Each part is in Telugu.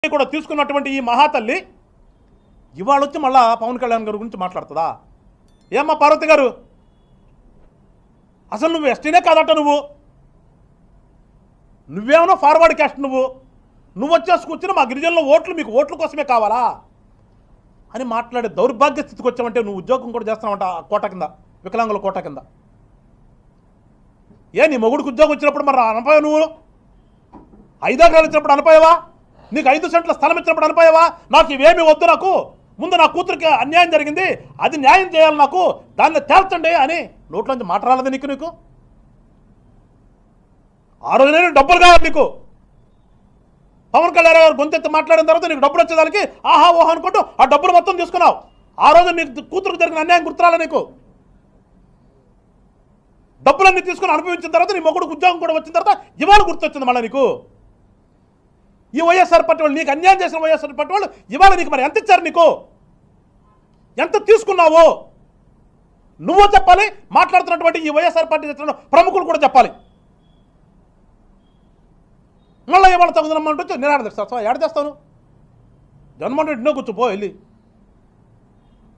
కూడా తీసుకున్నటువంటి ఈ మహాతల్లి ఇవాళ వచ్చి మళ్ళా పవన్ కళ్యాణ్ గారి గురించి మాట్లాడుతుందా? ఏమ్మా పార్వతి గారు, అసలు నువ్వు ఎస్టీనే కాదట, నువ్వేమన్నా ఫార్వర్డ్ క్యాస్ట్, నువ్వు వచ్చేసుకొచ్చిన మా గిరిజనుల ఓట్లు మీకు ఓట్ల కోసమే కావాలా అని మాట్లాడే దౌర్భాగ్య స్థితికి వచ్చామంటే నువ్వు ఉద్యోగం కూడా చేస్తున్నావంట కోట కింద, వికలాంగుల కోట కింద. నీ మొగుడికి ఉద్యోగం వచ్చినప్పుడు మరి అనపోయావు? నువ్వు 5 ఎకరాలు ఇచ్చినప్పుడు అనపోయావా? నీకు 5 సెంట్ల స్థలం ఇచ్చినప్పుడు అనపోయావా? నాకు ఇవేమి వద్దు, నాకు ముందు నా కూతురికి అన్యాయం జరిగింది, అది న్యాయం చేయాలి, నాకు దాన్ని తేల్చండి అని నోట్లోంచి మాట రాలేదు నీకు? ఆ రోజు నేను డబ్బులు కావాలి నీకు. పవన్ కళ్యాణ్ గారు గొంతెత్తి మాట్లాడిన తర్వాత నీకు డబ్బులు వచ్చేదానికి ఆహా ఓహా అనుకుంటూ ఆ డబ్బులు మొత్తం తీసుకున్నావు. ఆ రోజు నీకు కూతురికి జరిగిన అన్యాయం గుర్తురాలే నీకు? డబ్బులన్నీ తీసుకుని అనుభవించిన తర్వాత నీ మొగుడికి ఉద్యోగం కూడా వచ్చిన తర్వాత ఇవాళ గుర్తొచ్చింది మళ్ళీ నీకు? ఈ వైఎస్ఆర్ పార్టీ వాళ్ళు, నీకు అన్యాయం చేసిన వైఎస్ఆర్ పార్టీ వాళ్ళు ఇవాళ నీకు మరి ఎంత ఇచ్చారు? నీకు ఎంత తీసుకున్నావు నువ్వు చెప్పాలి, మాట్లాడుతున్నటువంటి ఈ వైఎస్ఆర్ పార్టీ ప్రముఖులు కూడా చెప్పాలి. మళ్ళీ ఇవాళ తగుదనమ్మంటే నిరాడదీస్తావు. ఏడ చేస్తాను? జగన్మోహన్ రెడ్డి కూర్చోపో వెళ్ళి.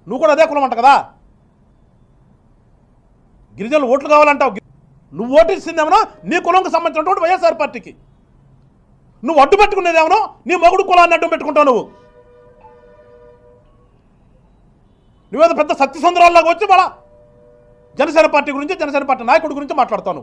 నువ్వు కూడా అదే కులం అంట కదా, గిరిజనులు ఓట్లు కావాలంటావు. నువ్వు ఓటు ఇచ్చిందేమో నీ కులంకి సంబంధించినటువంటి వైఎస్ఆర్ పార్టీకి, నువ్వు అడ్డు పెట్టుకునేదేమో నీ మొగుడు కులాన్ని అడ్డు పెట్టుకుంటావు. నువ్వేదో పెద్ద సత్యసంద్రాల్లాగా వచ్చి మళ్ళా జనసేన పార్టీ గురించి, జనసేన పార్టీ నాయకుడి గురించి మాట్లాడతాను.